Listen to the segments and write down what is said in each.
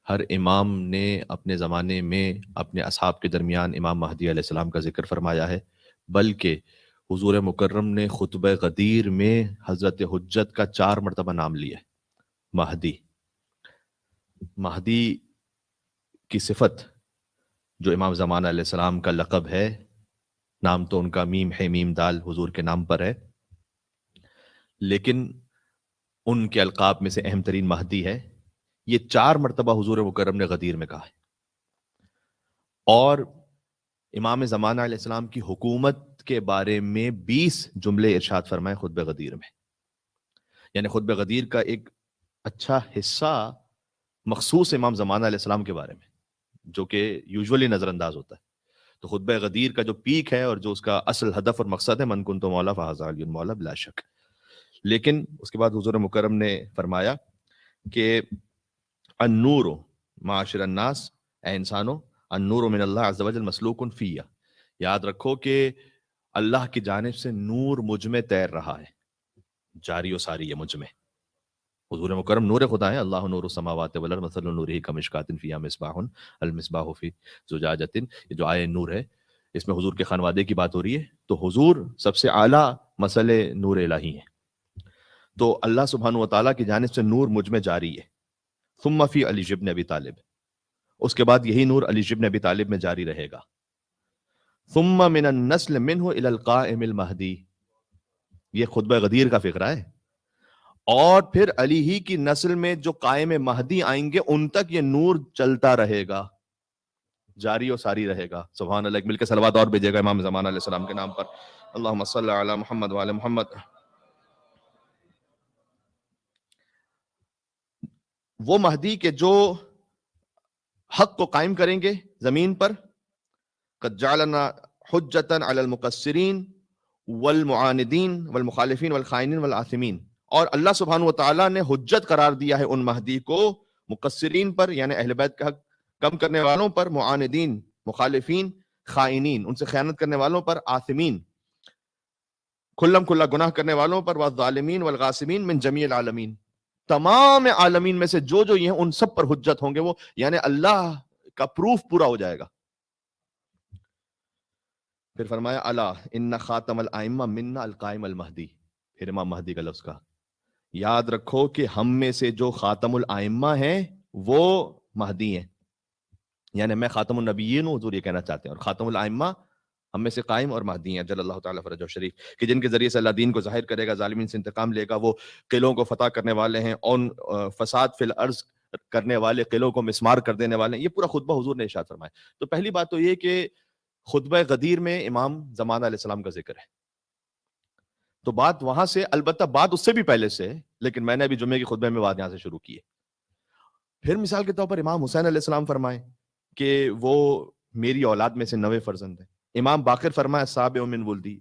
ہر امام نے اپنے زمانے میں اپنے اصحاب کے درمیان امام مہدی علیہ السلام کا ذکر فرمایا ہے، بلکہ حضور مکرم نے خطبہ غدیر میں حضرت حجت کا 4 مرتبہ نام لیا ہے۔ مہدی مہدی کی صفت جو امام زمانہ علیہ السلام کا لقب ہے، نام تو ان کا میم ہے، میم دال حضور کے نام پر ہے، لیکن ان کے القاب میں سے اہم ترین مہدی ہے۔ یہ 4 مرتبہ حضور مکرم نے غدیر میں کہا ہے، اور امام زمانہ علیہ السلام کی حکومت کے بارے میں 20 جملے ارشاد فرمائے خطبہ غدیر میں۔ یعنی خطبہ غدیر کا ایک اچھا حصہ مخصوص امام زمانہ علیہ السلام کے بارے میں، جو کہ یوزولی نظر انداز ہوتا ہے۔ تو خطبہ غدیر کا جو پیک ہے اور جو اس کا اصل ہدف اور مقصد ہے، من کنت مولا فہذا علی مولا بلا شک، لیکن اس کے بعد حضور مکرم نے فرمایا کہ النور معاشر الناس، اے انسانوں، النور من اللہ عز وجل مسلوق فیہ، یاد رکھو کہ اللہ کی جانب سے نور مجھ میں تیر رہا ہے، جاری و ساری ہے مجھ میں۔ حضور مکرم نور خدا ہے، اللہ نور السماوات والارض مثل نورہ کمشکاۃ فیہا مصباح المصباح فی زجاجۃ، یہ جو آیہ نور ہے اس میں حضور کے خانوادے کی بات ہو رہی ہے، تو حضور سب سے اعلیٰ مسئلہ نور الہی ہے، تو اللہ سبحانہ و تعالیٰ کی جانب سے نور مجھ میں جاری ہے۔ ثم فی علی ابن ابی طالب، اس کے بعد یہی نور علی ابن ابی طالب میں جاری رہے گا۔ ثم من النسل منہ الی القائم المہدی، یہ خطبہ غدیر کا فقرہ ہے، اور پھر علی ہی کی نسل میں جو قائم مہدی آئیں گے ان تک یہ نور چلتا رہے گا، جاری و ساری رہے گا۔ سبحان اللہ، مل کے صلوات اور بھیجے گا امام زمانہ علیہ السلام کے نام پر، اللہم صلی علی محمد وعلی محمد۔ وہ مہدی کے جو حق کو قائم کریں گے زمین پر، قد جعلنا حجتا علی المقصرین والمعاندین والمخالفین والخائنین والآثمین، اور اللہ سبحانہ و تعالیٰ نے حجت قرار دیا ہے ان مہدی کو مقصرین پر، یعنی اہل بیت کا حق کم کرنے والوں پر، معاندین مخالفین، خائنین ان سے خیانت کرنے والوں پر، آثمین کھلم کھلا گناہ کرنے والوں پر، والظالمین والغاصبین من جمیع العالمین، تمام عالمین میں سے جو یہ ہیں ان سب پر حجت ہوں گے وہ، یعنی اللہ کا پروف پورا ہو جائے گا۔ پھر فرمایا الا ان خاتم الائمہ منا القائم المہدی، پھر امام مہدی کا لفظ کہا، یاد رکھو کہ ہم میں سے جو خاتم الائمہ ہیں وہ مہدی ہیں، یعنی میں خاتم النبیین ہوں، حضور یہ کہنا چاہتے ہیں، اور خاتم الائمہ ہم میں سے قائم اور مہدی ہیں جل اللہ تعالیٰ فرجہ شریف، کہ جن کے ذریعے سے اللہ دین کو ظاہر کرے گا، ظالمین سے انتقام لے گا، وہ قلعوں کو فتح کرنے والے ہیں، اور فساد فی الارض کرنے والے، قلعوں کو مسمار کر دینے والے ہیں۔ یہ پورا خطبہ حضور نے ارشاد فرمایا۔ تو پہلی بات تو یہ کہ خطبہ غدیر میں امام زمانہ علیہ السلام کا ذکر ہے، تو بات وہاں سے، البتہ بات اس سے بھی پہلے سے ہے، لیکن میں نے ابھی جمعے کی خطبے میں بات یہاں سے شروع کی ہے۔ پھر مثال کے طور پر امام حسین علیہ السلام فرمائے کہ وہ میری اولاد میں سے 9 فرزند ہیں۔ امام باقر فرمائے سابع من ولدی،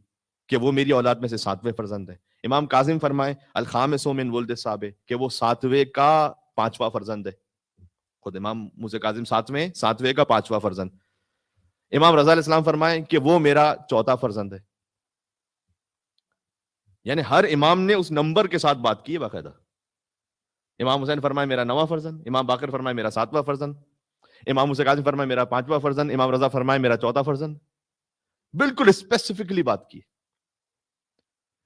کہ وہ میری اولاد میں سے 7ویں فرزند ہیں۔ امام کاظم فرمائے الخامس من ولد السابع، کہ وہ 7ویں کا 5واں فرزند ہے۔ خود امام موسیٰ کاظم 7ویں کا 5واں فرزند۔ امام رضا علیہ السلام فرمائے کہ وہ میرا 4تھا فرزند ہے۔ یعنی ہر امام نے اس نمبر کے ساتھ بات کی ہے باقاعدہ۔ امام حسین فرمائے میرا 9واں فرزند، امام باقر فرمائے میرا 7واں فرزند، امام موسیٰ کاظم فرمائے میرا 5واں فرزند، امام رضا فرمائے میرا 4تھا فرزند، بالکل اسپیسیفکلی بات کی،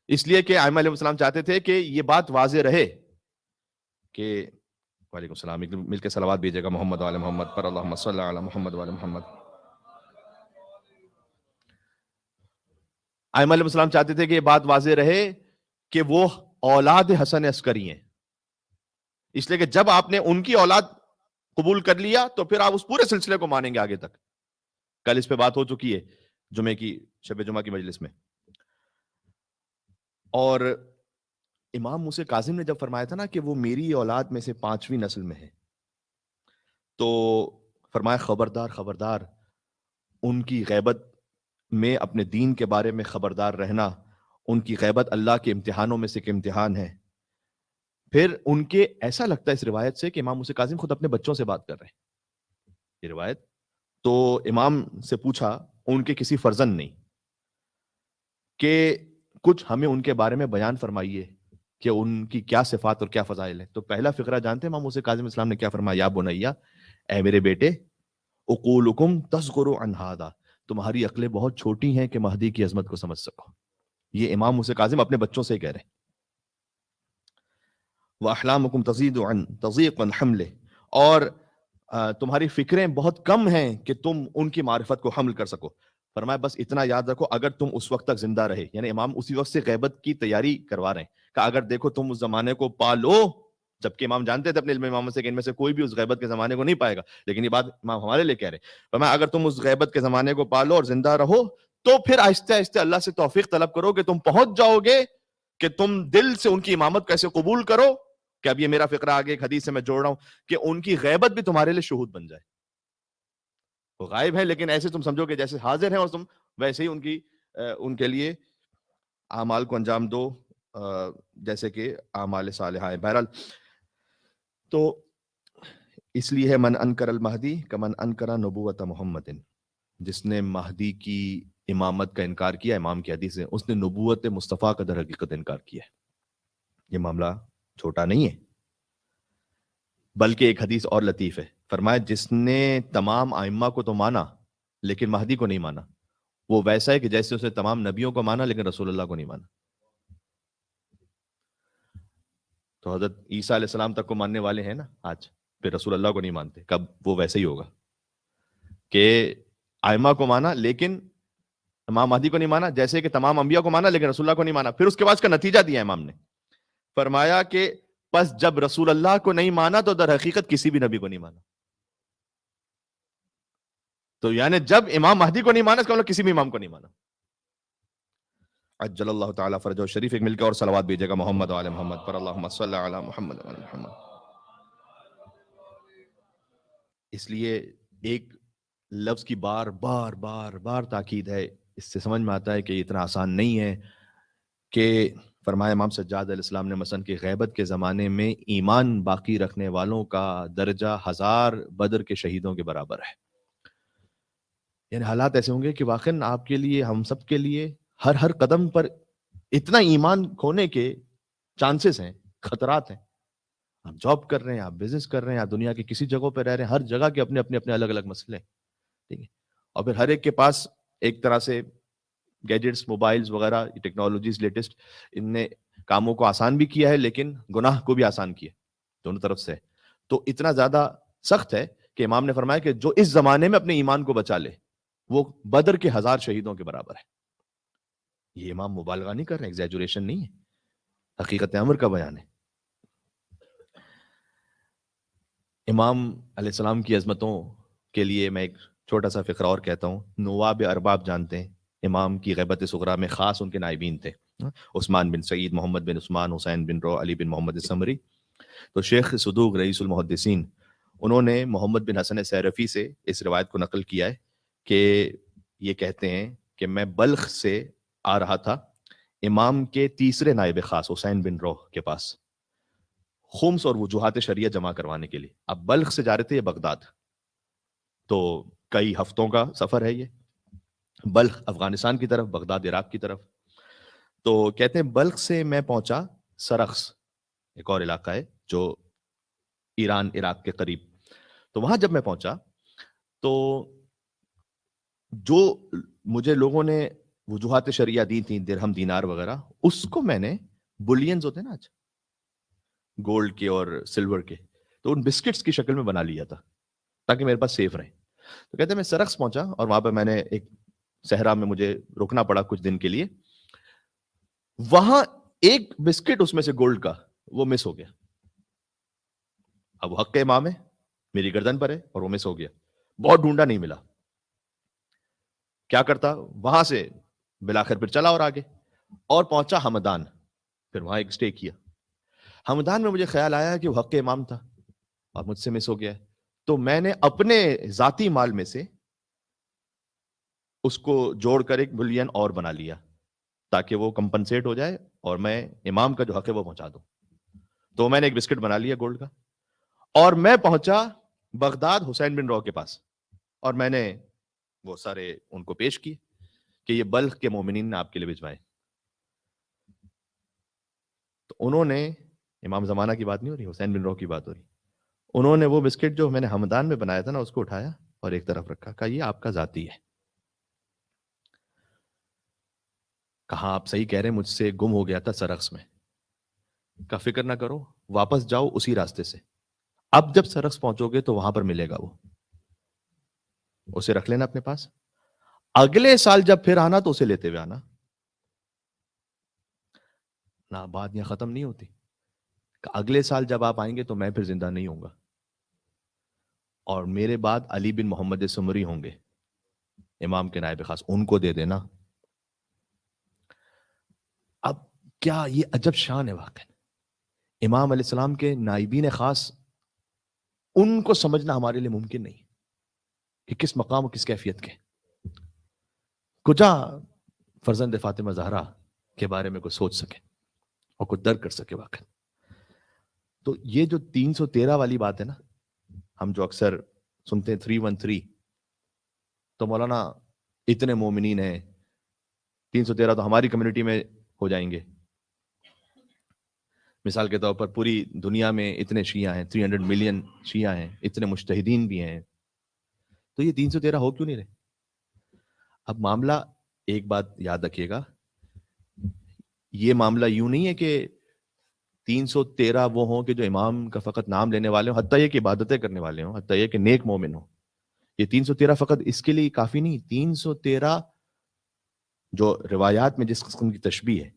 اس لیے کہ ائمہ علیہ السلام چاہتے تھے کہ یہ بات واضح رہے کہ وعلیکم السلام، مل کے صلوات بھیجے گا محمد وعلی محمد پر، اللہم صلی علی محمد وعلی محمد۔ ائمہ علیہ السلام چاہتے تھے کہ یہ بات واضح رہے کہ وہ اولاد حسن عسکری ہیں، اس لیے کہ جب آپ نے ان کی اولاد قبول کر لیا تو پھر آپ اس پورے سلسلے کو مانیں گے آگے تک۔ کل اس پہ بات ہو چکی ہے جمعے کی، شب جمعہ کی مجلس میں۔ اور امام موسیٰ کاظم نے جب فرمایا تھا نا کہ وہ میری اولاد میں سے 5ویں نسل میں ہے، تو فرمایا خبردار خبردار، ان کی غیبت میں اپنے دین کے بارے میں خبردار رہنا، ان کی غیبت اللہ کے امتحانوں میں سے ایک امتحان ہے۔ پھر ان کے ایسا لگتا ہے اس روایت سے کہ امام موسیٰ کاظم خود اپنے بچوں سے بات کر رہے ہیں، یہ روایت۔ تو امام سے پوچھا ان کے کسی فرزند نہیں کہ کچھ ہمیں ان کے بارے میں بیان فرمائیے کہ ان کی کیا صفات اور کیا فضائل ہیں۔ تو پہلا فقرہ جانتے ہیں امام موسیٰ کاظم اسلام نے کیا فرمایا؟ یا بنیا اے میرے بیٹے عقولکم تصغر عن ھذا، تمہاری عقلیں بہت چھوٹی ہیں کہ مہدی کی عظمت کو سمجھ سکو. یہ امام موسیٰ کاظم اپنے بچوں سے کہہ رہے ہیں. وَأَحْلَامُكُمْ تَضِيقُ عَنْ حَمْلِهِ، اور تمہاری فکریں بہت کم ہیں کہ تم ان کی معرفت کو حمل کر سکو. فرمایا بس اتنا یاد رکھو، اگر تم اس وقت تک زندہ رہے، یعنی امام اسی وقت سے غیبت کی تیاری کروا رہے ہیں کہ اگر دیکھو تم اس زمانے کو پالو، جبکہ امام جانتے تھے اپنے علم امامت سے کہ ان میں سے کوئی بھی اس غیبت کے زمانے کو نہیں پائے گا، لیکن یہ بات امام ہمارے لیے کہہ رہے ہیں. فرمایا اگر تم اس غیبت کے زمانے کو پالو اور زندہ رہو تو پھر آہستہ آہستہ اللہ سے توفیق طلب کرو کہ تم پہنچ جاؤ گے کہ تم دل سے ان کی امامت کیسے قبول کرو. کہ اب یہ میرا فقرہ آگے ایک حدیث سے میں جوڑ رہا ہوں کہ ان کی غیبت بھی تمہارے لیے شہود بن جائے. وہ غائب ہے لیکن ایسے تم سمجھو کہ جیسے حاضر ہیں، اور تم ویسے ہی ان کے لیے اعمال کو انجام دو جیسے کہ اعمال صالحہ ہیں. بہرحال تو اس لیے ہے من انکر المہدی کمن انکر نبوت محمد، جس نے مہدی کی امامت کا انکار کیا، امام کی حدیث ہے، اس نے نبوت مصطفیٰ کا در حقیقت انکار کیا ہے. یہ معاملہ چھوٹا نہیں ہے. بلکہ ایک حدیث اور لطیف ہے. فرمایا جس نے تمام ائمہ کو تو مانا لیکن مہدی کو نہیں مانا، وہ ویسا ہے کہ جیسے اس نے تمام نبیوں کو مانا لیکن رسول اللہ کو نہیں مانا. تو حضرت عیسیٰ علیہ السلام تک کو ماننے والے ہیں نا آج، پھر رسول اللہ کو نہیں مانتے. کب وہ ویسے ہی ہوگا کہ ائمہ کو مانا لیکن امام مہدی کو نہیں مانا، جیسے کہ تمام انبیاء کو مانا لیکن رسول اللہ کو نہیں مانا. پھر اس کے بعد کا نتیجہ دیا امام نے، فرمایا کہ پس جب رسول اللہ کو نہیں مانا تو در حقیقت کسی بھی نبی کو نہیں مانا. تو یعنی جب امام مہدی کو نہیں مانا اس کا مطلب کسی بھی امام کو نہیں مانا. عجل اللہ تعالیٰ فرجہ شریف. ایک مل کے اور صلوات بھیجے گا محمد و آل محمد پر، اللہم صلی علی محمد و آل محمد. اس لیے ایک لفظ کی بار بار بار بار تاکید ہے. اس سے سمجھ میں آتا ہے کہ یہ اتنا آسان نہیں ہے کہ فرمایا امام سجاد علیہ السلام نے مثلا کہ غیبت کے زمانے میں ایمان باقی رکھنے والوں کا درجہ 1000 بدر کے شہیدوں کے برابر ہے. یعنی حالات ایسے ہوں گے کہ واقعا آپ کے لیے، ہم سب کے لیے ہر قدم پر اتنا ایمان کھونے کے چانسز ہیں، خطرات ہیں. آپ جاب کر رہے ہیں، آپ بزنس کر رہے ہیں، آپ دنیا کی کسی جگہوں پہ رہ رہے ہیں، ہر جگہ کے اپنے اپنے اپنے الگ الگ مسئلے ہیں. ٹھیک ہے. اور پھر ہر ایک کے پاس ایک طرح سے گیجٹس، موبائلز وغیرہ، ٹیکنالوجیز لیٹسٹ، ان نے کاموں کو آسان بھی کیا ہے لیکن گناہ کو بھی آسان کیا، دونوں طرف سے. تو اتنا زیادہ سخت ہے کہ امام نے فرمایا کہ جو اس زمانے میں اپنے ایمان کو بچا لے وہ بدر کے 1000 شہیدوں کے برابر ہے. یہ امام مبالغہ نہیں کر رہے، ایگزیجوریشن نہیں ہے، حقیقت امر کا بیان ہے. امام علیہ السلام کی عظمتوں کے لیے میں ایک چھوٹا سا فقرہ اور کہتا ہوں. نواب ارباب جانتے ہیں، امام کی غیبت صغریٰ میں خاص ان کے نائبین تھے، عثمان بن سعید، محمد بن عثمان، حسین بن رو، علی بن محمد السمری. تو شیخ صدوق رئیس المحدثین، انہوں نے محمد بن حسن سیرفی سے اس روایت کو نقل کیا ہے کہ یہ کہتے ہیں کہ میں بلخ سے آ رہا تھا امام کے تیسرے نائب خاص حسین بن روح کے پاس خمس اور وجوہات شریعہ جمع کروانے کے لیے. اب بلخ سے جا رہے تھے یہ بغداد، تو کئی ہفتوں کا سفر ہے یہ، بلخ افغانستان کی طرف، بغداد عراق کی طرف. تو کہتے ہیں بلخ سے میں پہنچا سرخس، ایک اور علاقہ ہے جو ایران عراق کے قریب. تو وہاں جب میں پہنچا تو جو مجھے لوگوں نے وجوہات شریعہ دی تھیں، درہم دینار وغیرہ، اس کو میں نے بلینز ہوتے ہیں نا آج گولڈ کے اور سلور کے، تو ان بسکٹس کی شکل میں بنا لیا تھا تاکہ میرے پاس سیف رہے. تو کہتے ہیں میں سرخس پہنچا اور وہاں پہ میں نے ایک صحرا میں مجھے رکنا پڑا کچھ دن کے لیے. وہاں ایک بسکٹ اس میں سے گولڈ کا وہ مس ہو گیا. اب حق امام ہے، میری گردن پر ہے اور وہ مس ہو گیا. بہت ڈھونڈا، نہیں ملا. کیا کرتا، وہاں سے بلاخر پھر چلا اور آگے اور پہنچا ہمدان. پھر وہاں ایک سٹے کیا. ہمدان میں مجھے خیال آیا کہ وہ حق امام تھا اور مجھ سے مس ہو گیا. تو میں نے اپنے ذاتی مال میں سے اس کو جوڑ کر ایک بلین اور بنا لیا تاکہ وہ کمپنسیٹ ہو جائے اور میں امام کا جو حق ہے وہ پہنچا دوں. تو میں نے ایک بسکٹ بنا لیا گولڈ کا اور میں پہنچا بغداد حسین بن رو کے پاس اور میں نے وہ سارے ان کو پیش کیے کہ یہ بلخ کے مومنین نے آپ کے لیے بھجوائے. تو انہوں نے، امام زمانہ کی بات نہیں ہو رہی، حسین بن رو کی بات ہو رہی، انہوں نے وہ بسکٹ جو میں نے ہمدان میں بنایا تھا نا، اس کو اٹھایا اور ایک طرف رکھا، کہا یہ آپ کا ذاتی ہے. کہا آپ صحیح کہہ رہے ہیں، مجھ سے گم ہو گیا تھا سرخس میں. کا فکر نہ کرو، واپس جاؤ اسی راستے سے، اب جب سرخس پہنچو گے تو وہاں پر ملے گا، وہ اسے رکھ لینا اپنے پاس. اگلے سال جب پھر آنا تو اسے لیتے ہوئے آنا. نہ بات یہاں ختم نہیں ہوتی. اگلے سال جب آپ آئیں گے تو میں پھر زندہ نہیں ہوں گا، اور میرے بعد علی بن محمد سمری ہوں گے امام کے نائب خاص، ان کو دے دینا. اب کیا یہ عجب شان ہے واقعا. امام علیہ السلام کے نائبین خاص، ان کو سمجھنا ہمارے لیے ممکن نہیں کہ کس مقام و کس کیفیت کے. کجا فرزند فاطمہ زہرا کے بارے میں کوئی سوچ سکے اور کوئی درک کر سکے واقعا. تو یہ جو 313 والی بات ہے نا، ہم جو اکثر سنتے ہیں 313، تو مولانا اتنے مومنین ہیں، 313 تو ہماری کمیونٹی میں ہو جائیں گے. مثال کے طور پر پوری دنیا میں اتنے شیعہ ہیں، 300 ملین شیعہ ہیں، اتنے مجتہدین بھی ہیں، تو یہ 313 ہو کیوں نہیں رہے؟ اب معاملہ ایک بات یاد رکھیے گا، یہ معاملہ یوں نہیں ہے کہ 313 وہ ہوں کہ جو امام کا فقط نام لینے والے ہوں، حتیٰ یہ کہ عبادتیں کرنے والے ہوں، حتیٰ یہ کہ نیک مومن ہوں. یہ 313 فقط اس کے لیے کافی نہیں. 313 جو روایات میں جس قسم کی تشبیہ ہے،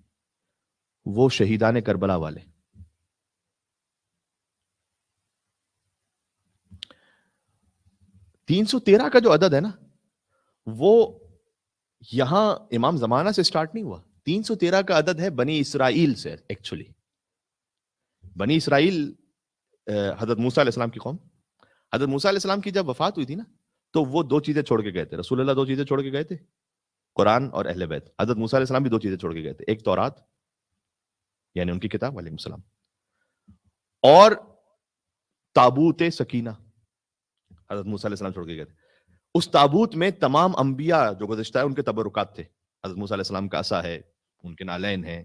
وہ شہیدان کربلا والے. 313 کا جو عدد ہے نا، وہ یہاں امام زمانہ سے سٹارٹ نہیں ہوا. 313 کا عدد ہے بنی اسرائیل سے. ایکچولی بنی اسرائیل حضرت موسیٰ علیہ السلام کی قوم. حضرت موسیٰ علیہ السلام کی جب وفات ہوئی تھی نا، تو وہ 2 چیزیں چھوڑ کے گئے تھے. رسول اللہ 2 چیزیں چھوڑ کے گئے تھے، قرآن اور اہل بیت. حضرت موسیٰ علیہ السلام بھی 2 چیزیں چھوڑ کے گئے تھے، ایک تورات یعنی ان کی کتاب علیہ السلام، اور تابوت سکینہ حضرت موسیٰ علیہ السلام چھوڑ کے گئے تھے. اس تابوت میں تمام انبیاء جو گزشتہ ہے ان کے تبرکات تھے. حضرت موسیٰ علیہ السلام کا عصا ہے، ان کے نالین ہیں،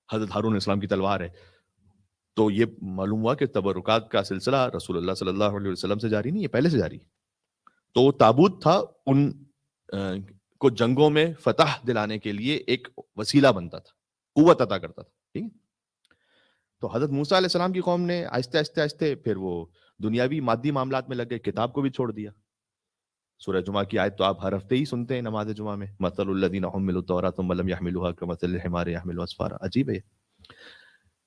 حضرت ہارون علیہ السلام کی تلوار ہے. تو یہ معلوم ہوا کہ تبرکات کا سلسلہ رسول اللہ صلی اللہ علیہ وسلم سے جاری نہیں، یہ پہلے سے جاری. تو تابوت تھا ان کو جنگوں میں فتح دلانے کے لیے ایک وسیلہ بنتا تھا، قوت عطا کرتا تھا. ٹھیک ہے. تو حضرت موسیٰ علیہ السلام کی قوم نے آہستہ آہستہ آہستہ پھر وہ دنیاوی مادی معاملات میں لگ گئے، کتاب کو بھی چھوڑ دیا. سورہ جمعہ کی آیت تو آپ ہر ہفتے ہی سنتے ہیں نماز جمعہ میں، مثل الذین حملوا التوراۃ ثم لم يحملوها كمثل الحمار يحمل اسفارا. عجیب ہے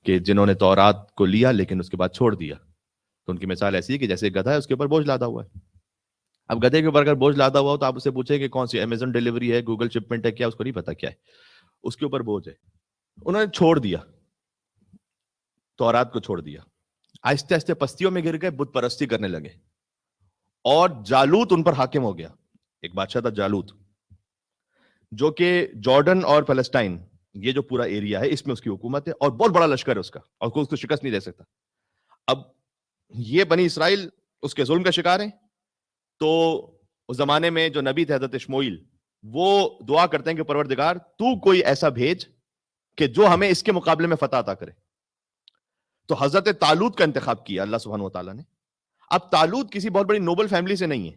کہ جنہوں نے تورات کو لیا لیکن اس کے بعد چھوڑ دیا، تو ان کی مثال ایسی ہے کہ جیسے گدھا ہے اس کے اوپر بوجھ لادا ہوا ہے. اب گدھے کے اوپر اگر بوجھ لادا ہوا ہو تو آپ اسے پوچھیں کہ کون سی امیزون ڈیلیوری ہے، گوگل شپمنٹ ہے، کیا اس کو نہیں پتا کیا ہے، اس کے اوپر بوجھ ہے. انہوں نے چھوڑ دیا، تورات کو چھوڑ دیا، آہستہ آہستہ پستیوں میں گر گئے، بت پرستی کرنے لگے، اور جالوت ان پر حاکم ہو گیا. ایک بادشاہ تھا جالوت، جو کہ جارڈن اور فلسطین، یہ جو پورا ایریا ہے اس میں اس کی حکومت ہے، اور بہت بڑا لشکر ہے اس کا، اور کوئی اس کو شکست نہیں دے سکتا. اب یہ بنی اسرائیل اس کے ظلم کا شکار ہیں. تو اس زمانے میں جو نبی تھے حضرت شموئیل، وہ دعا کرتے ہیں کہ پروردگار تو کوئی ایسا بھیج کہ جو ہمیں اس کے مقابلے میں فتح عطا کرے. تو حضرت طالوت کا انتخاب کیا اللہ سبحانہ وتعالیٰ نے. اب طالوت کسی بہت بڑی نوبل فیملی سے نہیں ہے،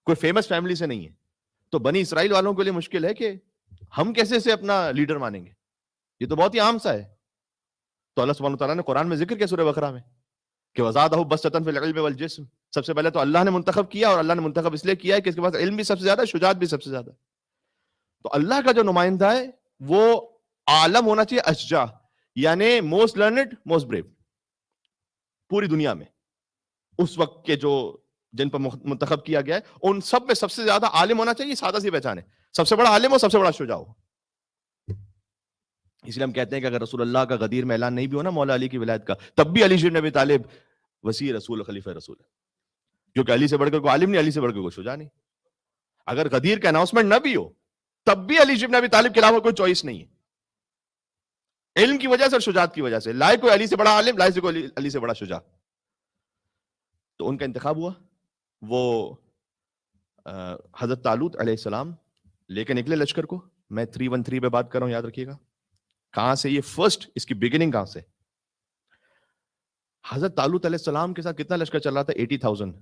کوئی فیمس فیملی سے نہیں ہے. تو بنی اسرائیل والوں کے لیے مشکل ہے کہ ہم کیسے سے اپنا لیڈر مانیں گے، یہ تو بہت ہی عام سا ہے. تو اللہ سبحانہ وتعالیٰ نے قرآن میں ذکر کیا سورہ بقرہ میں کہ وزادہ بسطۃ فی العلم والجسم. سب سے پہلے تو اللہ نے منتخب کیا، اور اللہ نے منتخب اس لیے کیا ہے کہ اس کے پاس علم بھی سب سے زیادہ ہے، شجاعت بھی سب سے زیادہ ہے. تو اللہ کا جو نمائندہ ہے وہ عالم ہونا چاہیے اشجاع، یعنی موسٹ لرنڈ موسٹ بریو پوری دنیا میں. اس وقت کے جو جن پر منتخب کیا گیا ہے ان سب میں سب سے زیادہ عالم ہونا چاہیے. سادہ سی پہچان ہے، سب سے بڑا عالم ہو، سب سے بڑا شجاع ہو. اس لیے ہم کہتے ہیں کہ اگر رسول اللہ کا غدیر میں اعلان نہیں بھی ہو نا مولا علی کی ولایت کا، تب بھی علی بن ابی طالب وسیع رسول خلیفہ رسول ہے، کیونکہ علی سے بڑھ کر کوئی عالم نہیں، علی سے بڑھ کر کوئی شجاع نہیں. اگر غدیر کا اناؤنسمنٹ نہ بھی ہو تب بھی علی بن ابی طالب کے علاوہ کوئی چوائس نہیں ہے، علم کی وجہ سے اور شجاعت کی وجہ سے. لائے کوئی علی سے بڑا عالم، لائے سے کوئی علی سے بڑا شجاع. تو ان کا انتخاب ہوا. وہ حضرت طالوت علیہ السلام لے کے نکلے لشکر کو. میں 313 پہ بات کر رہا ہوں، یاد رکھیے گا کہاں سے یہ فرسٹ، اس کی بگننگ کہاں سے. حضرت طالوت علیہ السلام کے ساتھ کتنا لشکر چل رہا تھا؟ 80,000.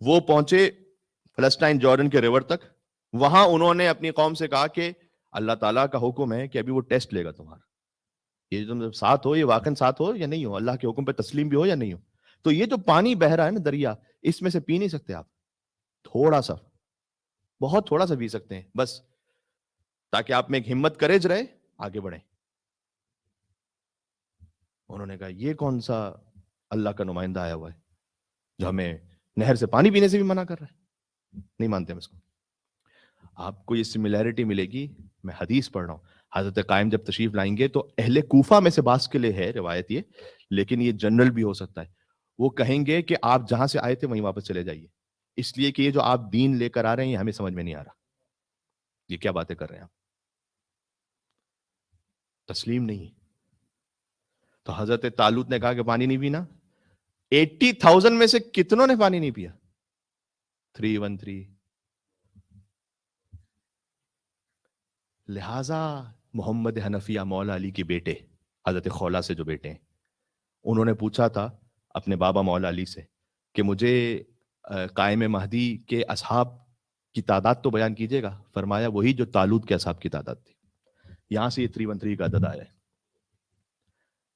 وہ پہنچے فلسطین جارڈن کے ریور تک. وہاں انہوں نے اپنی قوم سے کہا کہ اللہ تعالیٰ کا حکم ہے کہ ابھی وہ ٹیسٹ لے گا تمہارا, یہ تم ساتھ ہو, یہ واقعاً ساتھ ہو یا نہیں ہو, اللہ کے حکم پہ تسلیم بھی ہو یا نہیں ہو. تو یہ جو پانی بہ رہا ہے نا دریا, اس میں سے پی نہیں سکتے آپ, تھوڑا سا, بہت تھوڑا سا پی سکتے ہیں بس, تاکہ آپ میں ایک ہمت کریج رہے, آگے بڑھیں. انہوں نے کہا یہ کون سا اللہ کا نمائندہ آیا ہوا ہے جو ہمیں نہر سے پانی پینے سے بھی منع کر رہا ہے, نہیں مانتے ہم اس کو. آپ کو یہ سملیرٹی ملے گی, میں حدیث پڑھ رہا ہوں, حضرت قائم جب تشریف لائیں گے تو اہل کوفہ میں سے بعض کے لیے ہے روایت یہ, لیکن یہ جنرل بھی ہو سکتا ہے, وہ کہیں گے کہ آپ جہاں سے آئے تھے وہیں واپس چلے جائیے, اس لیے کہ یہ جو آپ دین لے کر آ رہے ہیں یہ ہمیں سمجھ میں نہیں آ رہا, یہ کیا باتیں کر رہے ہیں آپ, تسلیم نہیں. تو حضرت طالوت نے کہا کہ پانی نہیں پینا. 80,000 میں سے کتنوں نے پانی نہیں پیا؟ 313. لہذا محمد حنفیہ مولا علی کے بیٹے حضرت خولا سے جو بیٹے ہیں, انہوں نے پوچھا تھا اپنے بابا مولا علی سے کہ مجھے قائم مہدی کے اصحاب کی تعداد تو بیان کیجیے گا. فرمایا وہی جو طالوت کے اصحاب کی تعداد تھی. یہاں سے یہ 313 کا عدد آیا ہے,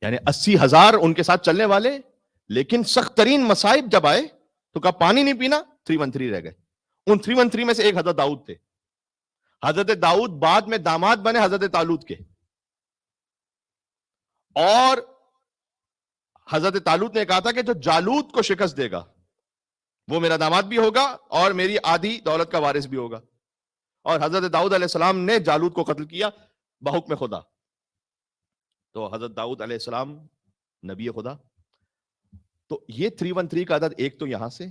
یعنی 80,000 ان کے ساتھ چلنے والے, لیکن سخت ترین مصائب جب آئے تو کہا پانی نہیں پینا, 313 رہ گئے. ان 313 میں سے ایک حضرت داؤد تھے. حضرت داؤد بعد میں داماد بنے حضرت طالوت کے, اور حضرت طالوت نے کہا تھا کہ جو جالوت کو شکست دے گا وہ میرا داماد بھی ہوگا اور میری آدھی دولت کا وارث بھی ہوگا. اور حضرت داؤد علیہ السلام نے جالوت کو قتل کیا بحکم خدا. تو حضرت داؤد علیہ السلام نبی خدا. تو یہ 313 کا عدد ایک تو یہاں سے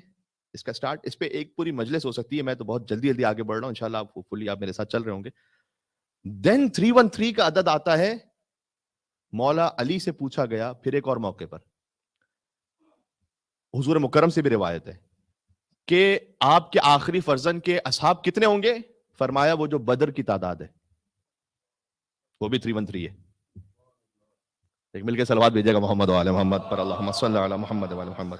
اس کا سٹارٹ, اس پہ ایک پوری مجلس ہو سکتی ہے, میں تو بہت جلدی آگے بڑھ رہا ہوں, انشاءاللہ آپ فلی آپ میرے ساتھ چل رہے ہوں گے. دین 313 کا عدد آتا ہے, مولا علی سے پوچھا گیا پھر ایک اور موقع پر, حضور مکرم سے بھی روایت ہے کہ آپ کے آخری فرزند کے اصحاب کتنے ہوں گے؟ فرمایا وہ جو بدر کی تعداد ہے وہ بھی 313 ہے. ایک مل کے صلوات بھیجے گا محمد و آل محمد پر, اللہم صلی علی محمد و آل محمد.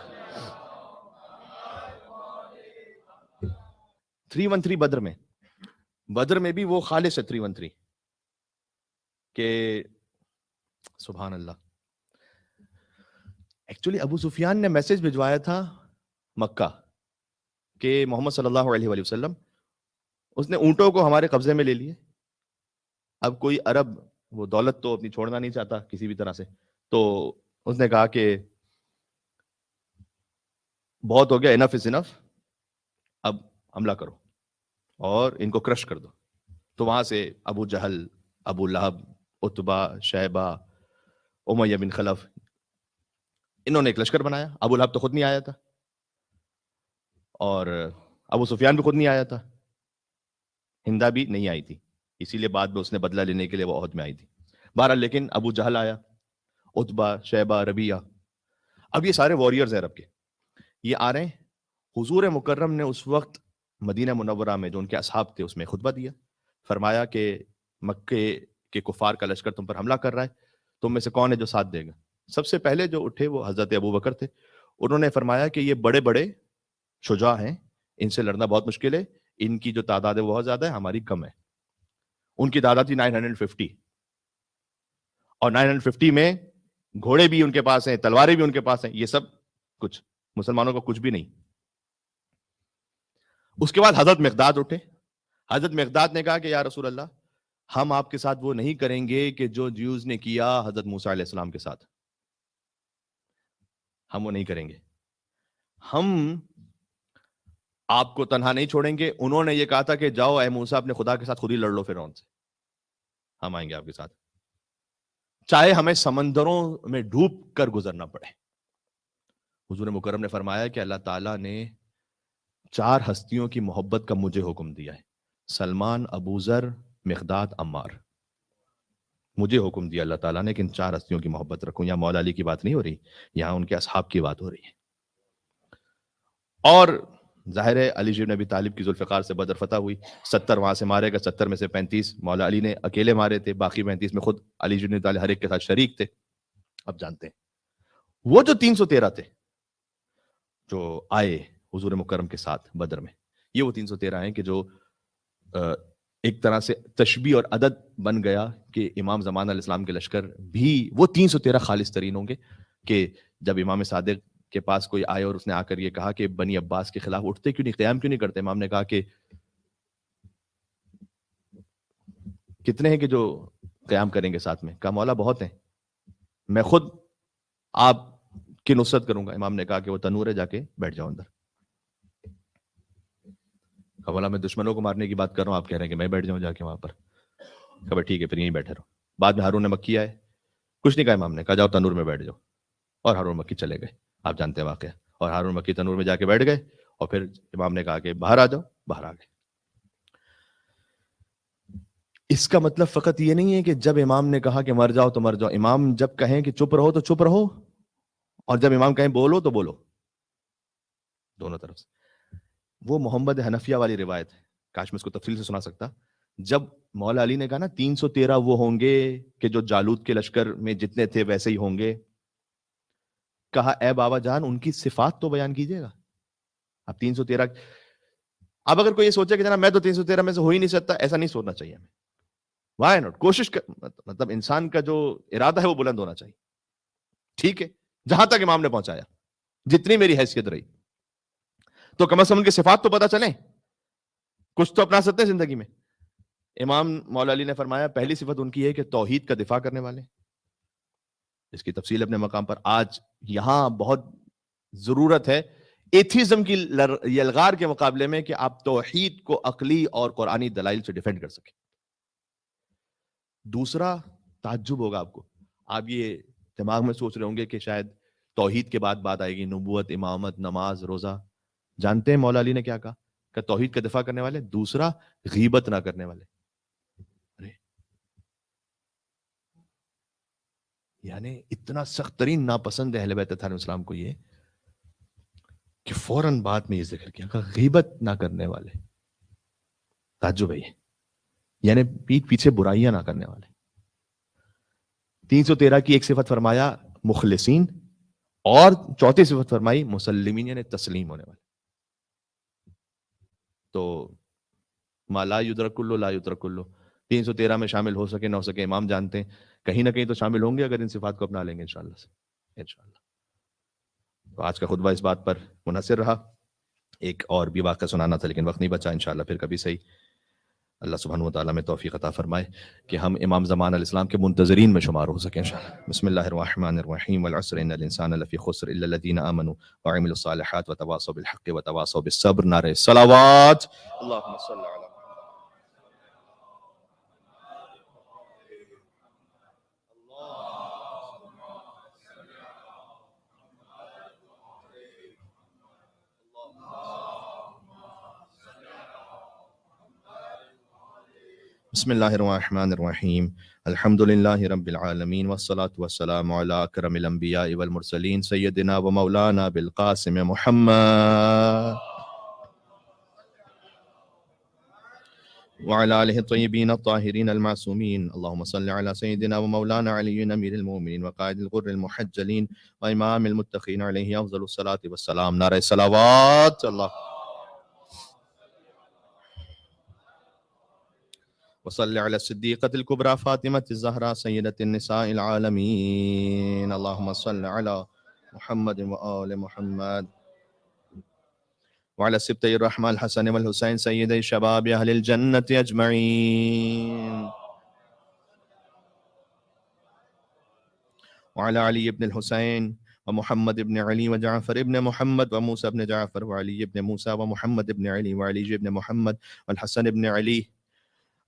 313 بدر میں بھی وہ خالص ہے 313 کہ سبحان اللہ. ایکچولی ابو سفیان نے میسج بھجوایا تھا مکہ کہ محمد صلی اللہ علیہ وآلہ وسلم, اس نے اونٹوں کو ہمارے قبضے میں لے لیے. اب کوئی عرب وہ دولت تو اپنی چھوڑنا نہیں چاہتا کسی بھی طرح سے, تو اس نے کہا کہ بہت ہو گیا, انف از انف, اب حملہ کرو اور ان کو کرش کر دو. تو وہاں سے ابو جہل, ابو لہب, عتبہ, شیبہ, امیہ بن خلف, انہوں نے ایک لشکر بنایا. ابو لہب تو خود نہیں آیا تھا اور ابو سفیان بھی خود نہیں آیا تھا, ہندا بھی نہیں آئی تھی, اسی لیے بعد میں اس نے بدلہ لینے کے لیے وہ عہد میں آئی تھی. بہرحال لیکن ابو جہل آیا, عتبہ, شیبہ, ربیہ, اب یہ سارے وارئرز ہیں عرب کے, یہ آ رہے ہیں. حضور مکرم نے اس وقت مدینہ منورہ میں جو ان کے اصحاب تھے اس میں خطبہ دیا. فرمایا کہ مکے کے کفار کا لشکر تم پر حملہ کر رہا ہے, تم میں سے کون ہے جو ساتھ دے گا؟ سب سے پہلے جو اٹھے وہ حضرت ابو بکر تھے. انہوں نے فرمایا کہ یہ بڑے بڑے شجاع ہیں, ان سے لڑنا بہت مشکل ہے, ان کی جو تعداد ہے بہت زیادہ ہے, ہماری کم ہے. ان کی تعداد تھی 950, اور 950 میں گھوڑے بھی ان کے پاس ہیں, تلواریں بھی ان کے پاس ہیں, یہ سب کچھ مسلمانوں کا کچھ بھی نہیں. اس کے بعد حضرت مقداد اٹھے. حضرت مقداد نے کہا کہ یا رسول اللہ, ہم آپ کے ساتھ وہ نہیں کریں گے کہ جو جیوز نے کیا حضرت موسیٰ علیہ السلام کے ساتھ, ہم وہ نہیں کریں گے, ہم آپ کو تنہا نہیں چھوڑیں گے. انہوں نے یہ کہا تھا کہ جاؤ اے موسیٰ اپنے خدا کے ساتھ خود ہی لڑ لو فرعون سے, ہم آئیں گے آپ کے ساتھ, چاہے ہمیں سمندروں میں ڈوب کر گزرنا پڑے. حضور مکرم نے فرمایا کہ اللہ تعالیٰ نے 4 ہستیوں کی محبت کا مجھے حکم دیا ہے, سلمان, ابو ذر, مقداد, عمار. مجھے حکم دیا اللہ تعالیٰ نے کہ ان 4 ہستیوں کی محبت رکھوں. یہاں مولا علی کی بات نہیں ہو رہی, یہاں ان کے اصحاب کی بات ہو رہی ہے. اور ظاہر ہے علی بن ابی طالب کی ذوالفقار سے بدر فتح ہوئی, 70 وہاں سے مارے گا, 70 میں سے 35 مولا علی نے اکیلے مارے تھے, باقی 35 میں خود علی بن ابی طالب ہر ایک کے ساتھ شریک تھے. اب جانتے ہیں وہ جو 313 تھے جو آئے حضور مکرم کے ساتھ بدر میں، یہ وہ 313 ہیں کہ جو ایک طرح سے تشبیہ اور عدد بن گیا کہ امام زمان علیہ السلام کے لشکر بھی وہ 313 خالص ترین ہوں گے کہ جب امام صادق کے پاس کوئی آئے اور اس نے آ کر یہ کہا کہ بنی عباس کے خلاف اٹھتے کیوں نہیں، قیام کیوں نہیں کرتے، امام نے کہا کہ کتنے ہیں کہ جو قیام کریں گے ساتھ میں، کہا مولا بہت ہیں، میں خود آپ کی نصرت کروں گا۔ امام نے کہا کہ وہ تنور ہے، جا کے بیٹھ جاؤ اندر۔ کہا مولا میں دشمنوں کو مارنے کی بات کر رہا ہوں، آپ کہہ رہے ہیں کہ میں بیٹھ جاؤں جا کے وہاں پر۔ کہا ٹھیک ہے پھر یہیں بیٹھے رہو۔ بعد میں ہارون مکی آئے، کچھ نہیں کہا امام نے، کہا جاؤ تنور میں بیٹھ جاؤ، اور ہارون مکی چلے گئے، آپ جانتے ہیں واقعہ، اور ہارون مکی تنور میں جا کے بیٹھ گئے، اور پھر امام نے کہا کہ باہر آ جاؤ، باہر آ گئے۔ اس کا مطلب فقط یہ نہیں ہے کہ جب امام نے کہا کہ مر جاؤ تو مر جاؤ، امام جب کہیں کہ چپ رہو تو چپ رہو، اور جب امام کہیں بولو تو بولو، دونوں طرف سے۔ وہ محمد حنفیہ والی روایت ہے، کاش میں اس کو تفصیل سے سنا سکتا۔ جب مولا علی نے کہا نا 313 وہ ہوں گے کہ جو جالوت کے لشکر میں جتنے تھے ویسے ہی ہوں گے، کہا اے بابا جان ان کی صفات تو بیان کیجیے گا۔ اب 313، اب اگر کوئی یہ سوچے کہ جناب میں تو 313 میں سے ہو ہی نہیں سکتا، ایسا نہیں سوچنا چاہیے ہمیں۔ وائی ناٹ، کوشش مطلب انسان کا جو ارادہ ہے وہ بلند ہونا چاہیے، ٹھیک ہے، جہاں تک امام نے پہنچایا، جتنی میری حیثیت رہی، تو کم از کم ان کی صفات تو پتہ چلیں، کچھ تو اپنا سکتے ہیں زندگی میں۔ امام مولا علی نے فرمایا پہلی صفت ان کی ہے کہ توحید کا دفاع کرنے والے، اس کی تفصیل اپنے مقام پر، آج یہاں بہت ضرورت ہے ایتھیزم کی یلغار کے مقابلے میں کہ آپ توحید کو عقلی اور قرآنی دلائل سے ڈیفینڈ کر سکیں۔ دوسرا تعجب ہوگا آپ کو، آپ یہ دماغ میں سوچ رہے ہوں گے کہ شاید توحید کے بعد بات آئے گی نبوت، امامت، نماز، روزہ۔ جانتے ہیں مولا علی نے کیا کہا؟ کہ توحید کا دفاع کرنے والے، دوسرا غیبت نہ کرنے والے۔ یعنی اتنا سخت ترین ناپسند ہے اہل بیت اطہار اسلام کو یہ کہ فوراً بعد میں یہ ذکر کیا کہ غیبت نہ کرنے والے۔ تعجب ہے یہ، یعنی پیٹ پیچھے برائیاں نہ کرنے والے۔ 313 کی ایک صفت فرمایا مخلصین، اور چوتھی صفت فرمائی مسلمین، یعنی تسلیم ہونے والے۔ تو ما لا یدرک کلو لا یترک کلو، 313 میں شامل ہو سکے نہ ہو سکے امام جانتے ہیں، کہیں نہ کہیں تو شامل ہوں گے اگر ان صفات کو اپنا لیں گے انشاءاللہ سے، انشاءاللہ۔ تو آج کا خطبہ اس بات پر منحصر رہا، ایک اور بھی واقعہ سنانا تھا لیکن وقت نہیں بچا، انشاءاللہ پھر کبھی صحیح اللہ سبحانہ وتعالی میں توفیق عطا فرمائے کہ ہم امام زمان علیہ السلام کے منتظرین میں شمار ہو سکیں انشاءاللہ۔ بسم اللہ الرحمن الرحیم، والعصر ان الانسان لفی خسر الا الذین آمنوا وعملوا الصالحات وتواصوا بالحق وتواصوا بالصبر۔ نعرہ صلوات، اللہم صل علی بسم اللہ الرحمن الرحیم، الحمد للہ رب العالمین والصلاة والسلام علی اکرم الانبیاء والمرسلین سیدنا و مولانا بالقاسم محمد وعلى آلہ الطیبین الطاہرین المعصومین، اللہم صل علی سیدنا و مولانا علی امیر المومنین وقائد الغر المحجلین وامام المتقین علیہ افضل الصلاة والسلام۔ نعرہ صلوات، اللہ وصل على الصديقة الكبرى فاطمة الزهراء سيدة النساء العالمين، اللهم صل على محمد وآل محمد وعلى السبتي الرحمة الحسن والحسين سيدي شباب أهل الجنة أجمعين، وعلى علي بن الحسين ومحمد بن علي وجعفر بن محمد وموسى بن جعفر وعلي بن موسى ومحمد بن علي وعلي بن محمد والحسن بن علي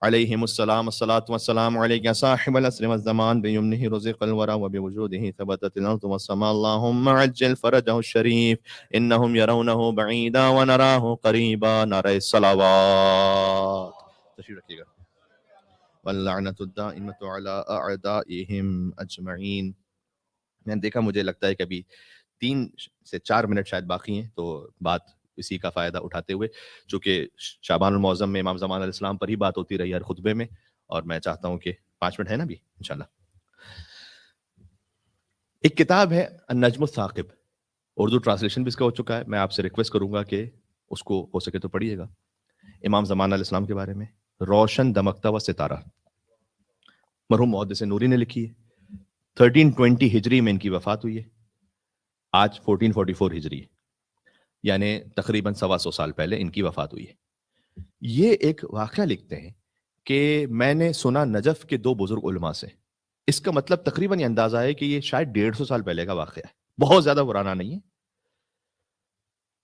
علیہم السلام، الصلاة والسلام علیک صاحب العصر والزمان، بیمنہ رزق الورى وبوجودہ ثبتت الارض والسماء، اللہم عجل فرجہ الشریف انہم یرونہ بعیدا ونراہ قریبا۔ نعرہ صلوات، تشریف رکھیے گا۔ واللعنۃ الدائمۃ علی اعدائہم اجمعین۔ میں نے دیکھا، مجھے لگتا ہے کہ ابھی 3 سے 4 منٹ شاید باقی ہیں، تو بات اسی کا فائدہ اٹھاتے ہوئے، چونکہ شعبان المعظم میں امام زمان علیہ السلام پر ہی بات ہوتی رہی ہر خطبے میں، اور میں چاہتا ہوں کہ 5 منٹ ہے نا ابھی انشاءاللہ۔ ایک کتاب ہے النجم الثاقب، اردو ٹرانسلیشن بھی اس کا ہو چکا ہے، میں آپ سے ریکویسٹ کروں گا کہ اس کو ہو سکے تو پڑھیے گا، امام زمان علیہ السلام کے بارے میں، روشن دمکتا ہوا ستارہ، مرحوم محدث نوری نے لکھی ہے، 1320 ہجری میں ان کی وفات ہوئی ہے، آج 1444 ہجری ہے، یعنی تقریباً 125 سال پہلے ان کی وفات ہوئی ہے۔ یہ ایک واقعہ لکھتے ہیں کہ میں نے سنا نجف کے 2 بزرگ علماء سے، اس کا مطلب تقریباً یہ اندازہ ہے کہ یہ شاید 150 سال پہلے کا واقعہ ہے، بہت زیادہ پرانا نہیں ہے،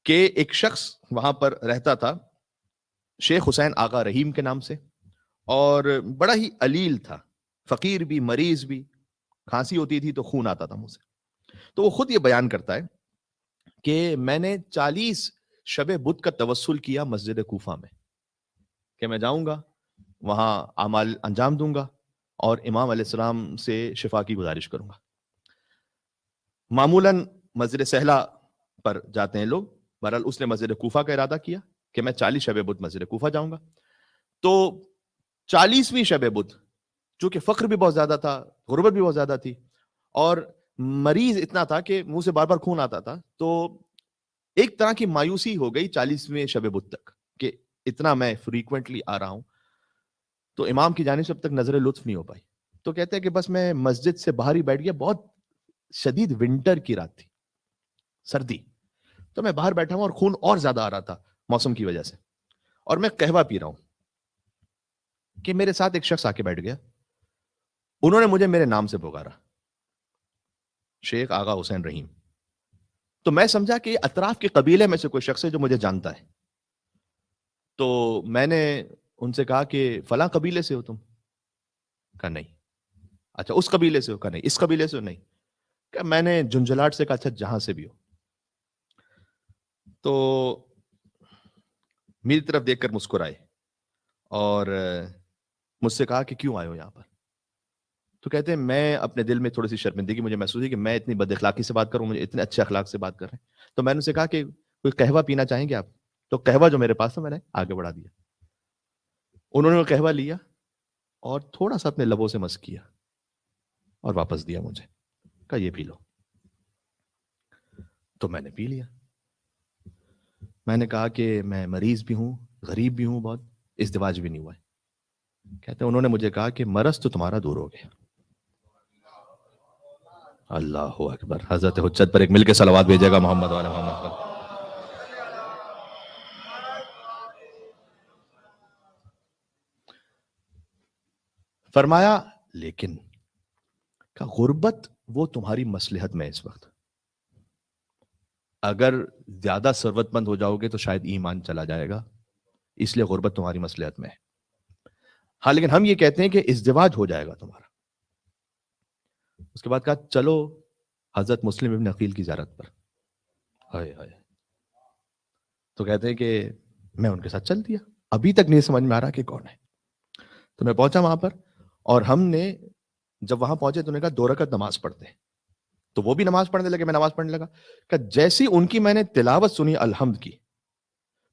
کہ ایک شخص وہاں پر رہتا تھا شیخ حسین آغا رحیم کے نام سے، اور بڑا ہی علیل تھا، فقیر بھی مریض بھی، کھانسی ہوتی تھی تو خون آتا تھا منہ سے۔ تو وہ خود یہ بیان کرتا ہے کہ میں نے 40 شب بدھ کا توسل کیا مسجد کوفہ میں، کہ میں جاؤں گا وہاں اعمال انجام دوں گا اور امام علیہ السلام سے شفا کی گزارش کروں گا۔ معمولاً مسجد سہلا پر جاتے ہیں لوگ، بہرحال اس نے مسجد کوفہ کا ارادہ کیا کہ میں 40 شب بدھ مسجد کوفہ جاؤں گا۔ تو 40ویں شب بدھ، چونکہ فقر بھی بہت زیادہ تھا، غربت بھی بہت زیادہ تھی، اور مریض اتنا تھا کہ منہ سے بار بار خون آتا تھا، تو ایک طرح کی مایوسی ہو گئی 40ویں شب بدھ تک کہ اتنا میں فریکوینٹلی آ رہا ہوں، تو امام کی جانب سے اب تک نظر لطف نہیں ہو پائی، تو کہتے ہیں کہ بس میں مسجد سے باہر ہی بیٹھ گیا، بہت شدید ونٹر کی رات تھی، سردی، تو میں باہر بیٹھا ہوں اور خون اور زیادہ آ رہا تھا موسم کی وجہ سے، اور میں قہوہ پی رہا ہوں کہ میرے ساتھ ایک شخص آ کے بیٹھ گیا، انہوں نے مجھے میرے نام سے پکارا، شیخ آغا حسین رحیم، تو میں سمجھا کہ اطراف کے قبیلے میں سے کوئی شخص ہے جو مجھے جانتا ہے، تو میں نے ان سے کہا کہ فلاں قبیلے سے ہو تم؟ کہا نہیں۔ اچھا اس قبیلے سے ہو؟ کہا نہیں۔ اس قبیلے سے ہو؟ نہیں۔ کہ میں نے جھنجھلاٹ سے کہا اچھا جہاں سے بھی ہو، تو میری طرف دیکھ کر مسکرائے اور مجھ سے کہا کہ کیوں آئے ہو یہاں پر؟ تو کہتے ہیں میں اپنے دل میں تھوڑی سی شرمندگی مجھے محسوس ہوئی کہ میں اتنی بد اخلاقی سے بات کروں، مجھے اتنے اچھے اخلاق سے بات کر رہے ہیں، تو میں نے ان سے کہا کہ کوئی قہوہ پینا چاہیں گے آپ؟ تو قہوہ جو میرے پاس تھا میں نے آگے بڑھا دیا، انہوں نے وہ قہوہ لیا اور تھوڑا سا اپنے لبوں سے مس کیا اور واپس دیا مجھے، کہا یہ پی لو، تو میں نے پی لیا۔ میں نے کہا کہ میں مریض بھی ہوں، غریب بھی ہوں، بہت ازدواج بھی نہیں ہوا ہے۔ کہتے ہیں انہوں نے مجھے کہا کہ مرض تو تمہارا دور ہو گیا۔ اللہ اکبر، حضرت حجت پر ایک مل کے صلوات بھیجے گا محمد والے محمد پر۔ فرمایا لیکن کہ غربت وہ تمہاری مصلحت میں اس وقت، اگر زیادہ ثروت مند ہو جاؤ گے تو شاید ایمان چلا جائے گا، اس لیے غربت تمہاری مصلحت میں ہے۔ ہاں لیکن ہم یہ کہتے ہیں کہ ازدواج ہو جائے گا تمہارا۔ اس کے بعد کہا چلو حضرت مسلم ابن عقیل کی زیارت پر۔ ہائے ہائے، تو کہتے ہیں کہ میں ان کے ساتھ چل دیا، ابھی تک نہیں سمجھ میں آ رہا کہ کون ہے۔ تو میں پہنچا وہاں پر، اور ہم نے جب وہاں پہنچے تو نے کہا 2 رکعت نماز پڑھتے ہیں، تو وہ بھی نماز پڑھنے لگے، میں نماز پڑھنے لگا، کہ جیسی ان کی میں نے تلاوت سنی الحمد کی،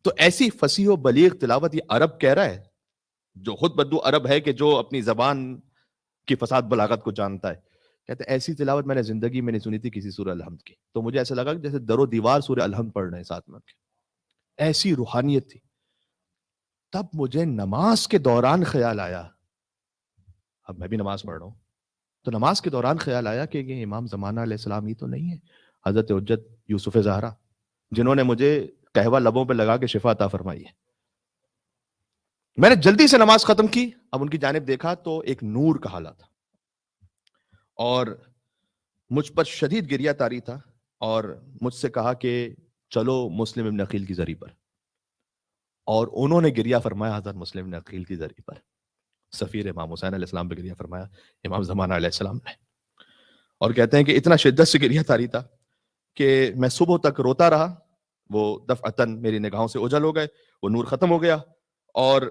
تو ایسی فصیح و بلیغ تلاوت، یہ عرب کہہ رہا ہے جو خود بدو عرب ہے کہ جو اپنی زبان کی فصاحت بلاغت کو جانتا ہے، کہتے ہیں ایسی تلاوت میں نے زندگی میں نہیں سنی تھی کسی سورہ الحمد کی، تو مجھے ایسا لگا کہ جیسے در و دیوار سورہ الحمد پڑھ رہے ہیں ساتھ میں، ایسی روحانیت تھی۔ تب مجھے نماز کے دوران خیال آیا، اب میں بھی نماز پڑھ رہا ہوں، تو نماز کے دوران خیال آیا کہ یہ امام زمانہ علیہ السلام ہی تو نہیں ہے، حضرت حجت یوسف زہرا، جنہوں نے مجھے قہوہ لبوں پہ لگا کے شفا عطا فرمائی ہے۔ میں نے جلدی سے نماز ختم کی، اب ان کی جانب دیکھا تو ایک نور کا حالہ تھا، اور مجھ پر شدید گریہ طاری تھا، اور مجھ سے کہا کہ چلو مسلم ابن عقیل کی زری پر، اور انہوں نے گریہ فرمایا حضرت مسلم ابن عقیل کی زری پر، سفیر امام حسین علیہ السلام پہ گریہ فرمایا امام زمانہ علیہ السلام نے، اور کہتے ہیں کہ اتنا شدت سے گریہ طاری تھا کہ میں صبح تک روتا رہا، وہ دفعتاً میری نگاہوں سے اوجھل ہو گئے، وہ نور ختم ہو گیا، اور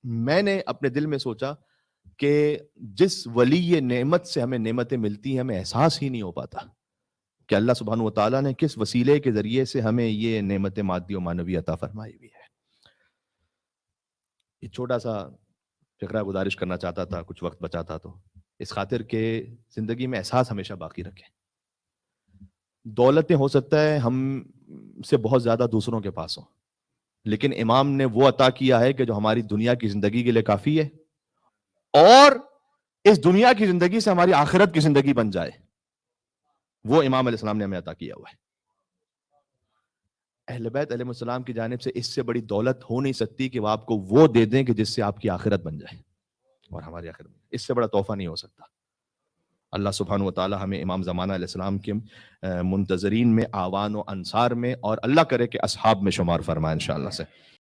میں نے اپنے دل میں سوچا کہ جس ولی نعمت سے ہمیں نعمتیں ملتی ہیں ہمیں احساس ہی نہیں ہو پاتا کہ اللہ سبحانہ و تعالیٰ نے کس وسیلے کے ذریعے سے ہمیں یہ نعمت مادی و معنوی عطا فرمائی ہوئی ہے۔ یہ چھوٹا سا فقرہ گزارش کرنا چاہتا تھا، کچھ وقت بچا تھا تو اس خاطر کہ زندگی میں احساس ہمیشہ باقی رکھیں. دولتیں ہو سکتا ہے ہم سے بہت زیادہ دوسروں کے پاس ہوں، لیکن امام نے وہ عطا کیا ہے کہ جو ہماری دنیا کی زندگی کے لیے کافی ہے اور اس دنیا کی زندگی سے ہماری آخرت کی زندگی بن جائے. وہ امام علیہ السلام نے ہمیں عطا کیا ہوا ہے. اہل بیت علیہ السلام کی جانب سے اس سے بڑی دولت ہو نہیں سکتی کہ وہ آپ کو وہ دے دیں کہ جس سے آپ کی آخرت بن جائے اور ہماری آخرت بن جائے. اس سے بڑا تحفہ نہیں ہو سکتا. اللہ سبحانہ و تعالی ہمیں امام زمانہ علیہ السلام کے منتظرین میں، آوان و انصار میں، اور اللہ کرے کہ اصحاب میں شمار فرمائے انشاءاللہ سے.